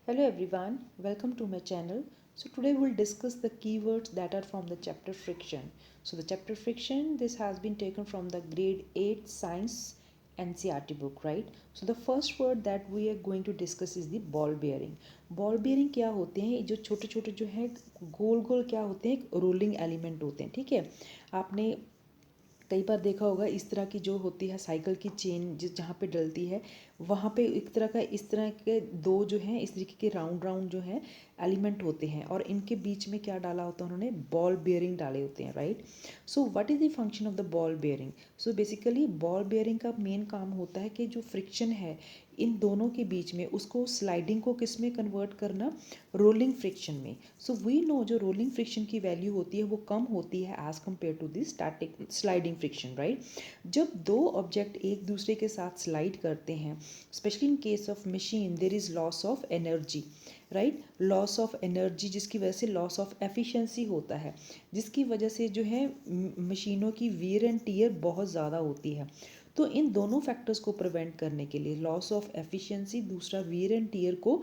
Hello everyone, welcome to my channel. So today we'll discuss the keywords that are from the chapter friction. So the chapter friction, this has been taken from the grade 8 science NCERT book, right? So the first word that we are going to discuss is the ball bearing. Ball bearing क्या होते हैं? जो छोटे छोटे जो है गोल गोल क्या होते हैं? एक रोलिंग एलिमेंट होते हैं, ठीक है। आपने कई बार देखा होगा इस तरह की जो होती है साइकिल की चेन जिस जहाँ पे डलती है वहाँ पे एक तरह का इस तरह के दो जो हैं इस तरीके के राउंड राउंड जो हैं एलिमेंट होते हैं और इनके बीच में क्या डाला होता है उन्होंने बॉल बेयरिंग डाले होते हैं, right. So what is the function of the ball bearing? So basically ball bearing का मेन काम होता है कि जो फ्रिक्शन है इन दोनों के बीच में उसको स्लाइडिंग को किस में कन्वर्ट करना, रोलिंग फ्रिक्शन में। सो वी नो जो रोलिंग फ्रिक्शन की वैल्यू होती है वो कम होती है as compared to the static sliding friction, right. जब दो ऑब्जेक्ट एक दूसरे के साथ स्लाइड करते हैं, specially in case of machine there is loss of energy, right. Loss of energy जिसकी वजह से लॉस ऑफ एफिशिएंसी होता है, जिसकी वजह से जो है मशीनों की वियर एंड टीयर बहुत ज़्यादा होती है। तो इन दोनों फैक्टर्स को प्रिवेंट करने के लिए, लॉस ऑफ एफिशिएंसी, दूसरा वियर एंड टीयर को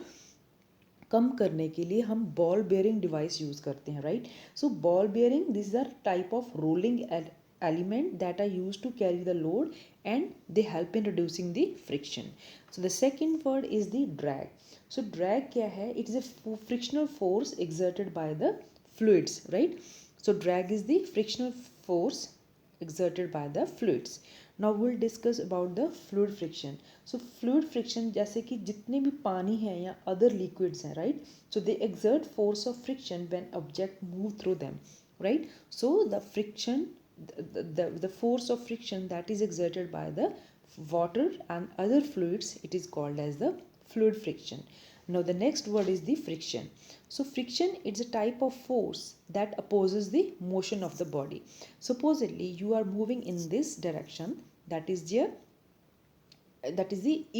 कम करने के लिए हम बॉल बेयरिंग डिवाइस यूज़ करते हैं, right. So ball bearing this are type of rolling element that are used to carry the load and they help in reducing the friction. So the second word is the drag. So drag क्या है? It is a frictional force exerted by the fluids, right? So drag is the frictional force exerted by the fluids. Now we'll discuss about the fluid friction. So fluid friction जैसे कि जितने भी पानी है या other liquids हैं, right? So they exert force of friction when object move through them, right? So the friction, the force of friction that is exerted by the water and other fluids, it is called as the fluid friction. Now the next word is the friction. So friction is a type of force that opposes the motion of the body. Supposedly you are moving in this direction, that is the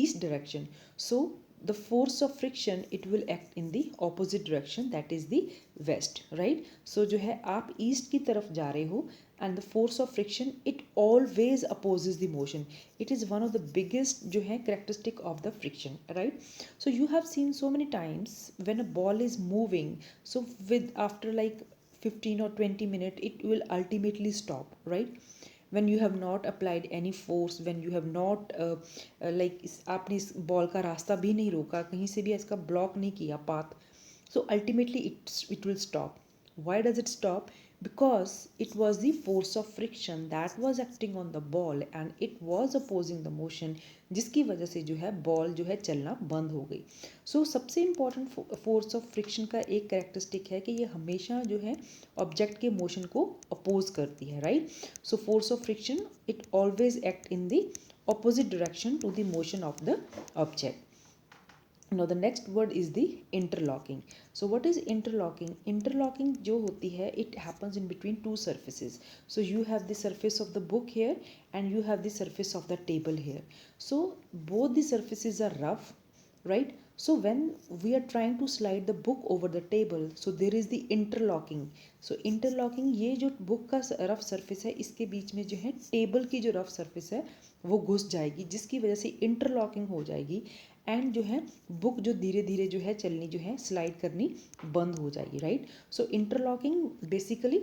east direction. So the force of friction it will act in the opposite direction, that is the west, right? So जो है आप east की तरफ जा रहे हो and the force of friction it always opposes the motion. It is one of the biggest जो है characteristic of the friction, right? So you have seen so many times when a ball is moving, so with after like 15 or 20 minutes it will ultimately stop, right? when you have not applied any force, when you have not like आपने इस ball का रास्ता भी नहीं रोका, कहीं से भी इसका ब्लॉक नहीं किया path, so ultimately it will stop. Why does it stop? Because it was the force of friction that was acting on the ball and it was opposing the motion, जिसकी वजह से जो है बॉल जो है चलना बंद हो गई. सो सबसे इम्पॉर्टेंट फोर्स ऑफ फ्रिक्शन का एक कैरेक्टरिस्टिक है कि ये हमेशा जो है ऑब्जेक्ट के मोशन को अपोज करती है, right. So force of friction it always act in the opposite direction to the motion of the object. Now the next word is the interlocking. So what is interlocking? Interlocking जो होती है it happens in between two surfaces. So you have the surface of the book here and you have the surface of the table here. So both the surfaces are rough, right? So when we are trying to slide the book over the table, so there is the interlocking. So interlocking, ये जो book का rough surface है इसके बीच में जो है table की जो rough surface है वो घुस जाएगी, जिसकी वजह से interlocking हो जाएगी एंड जो है बुक जो धीरे धीरे जो है चलनी जो है स्लाइड करनी बंद हो जाएगी, right. So interlocking basically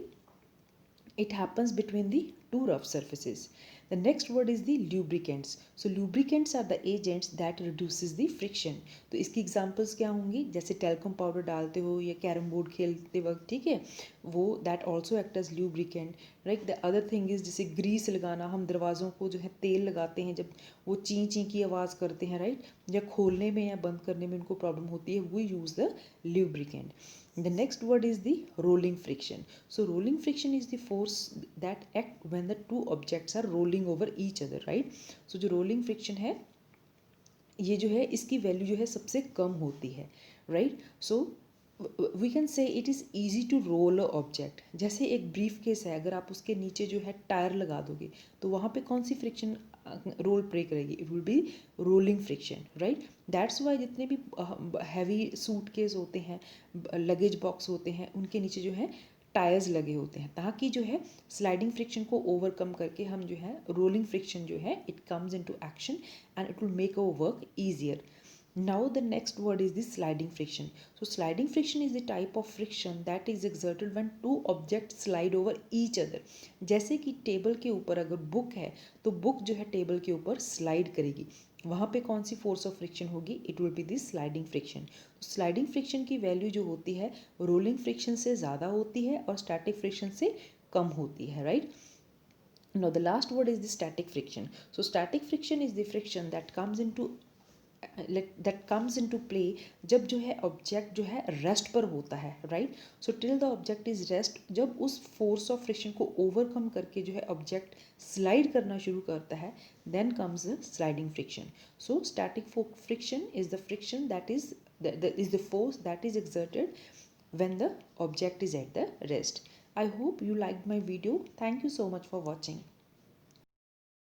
it happens between the two rough surfaces. The next word is the lubricants. So lubricants are the agents that reduces the friction. तो इसकी examples क्या होंगी? जैसे talcum powder डालते हो या कैरम बोर्ड खेलते वक्त, ठीक है, वो that also act as lubricant, right. The other thing is जैसे grease लगाना, हम दरवाज़ों को जो है तेल लगाते हैं जब वो ची ची की आवाज़ करते हैं, राइट, या खोलने में या बंद करने में उनको प्रॉब्लम होती है, we use the lubricant. The next word is the rolling friction. So rolling friction is the force that act when the two objects are rolling over each other, right. So जो rolling friction है ये जो है इसकी value जो है सबसे कम होती है, right. So we can say it is easy to roll a object. जैसे एक ब्रीफ केस है, अगर आप उसके नीचे जो है टायर लगा दोगे तो वहाँ पे कौन सी फ्रिक्शन रोल प्ले करेगी? It will be rolling friction, right. That's why जितने भी हैवी सूट केस होते हैं, लगेज बॉक्स होते हैं, उनके नीचे जो है टायर्स लगे होते हैं ताकि जो है स्लाइडिंग फ्रिक्शन को ओवरकम करके हम जो है रोलिंग फ्रिक्शन जो है it comes into action and it will make our work easier. Now the next word is the sliding friction. So sliding friction is the type of friction that is exerted when two objects slide over each other. जैसे कि table के ऊपर अगर book है तो book जो है table के ऊपर स्लाइड करेगी, वहाँ पे कौन सी फोर्स ऑफ फ्रिक्शन होगी? It will be this sliding friction. Sliding friction की वैल्यू जो होती है रोलिंग फ्रिक्शन से ज़्यादा होती है और स्टैटिक फ्रिक्शन से कम होती है, right? Now the last word is the static friction. So static friction is the friction that comes into play जब जो है ऑब्जेक्ट जो है रेस्ट पर होता है, right? So till the object is rest, जब उस फोर्स ऑफ फ्रिक्शन को ओवरकम करके जो है ऑब्जेक्ट स्लाइड करना शुरू करता है, then comes the sliding friction. So static friction is the friction that is the force that is exerted when the object is at the rest. I hope you liked my video. Thank you so much for watching.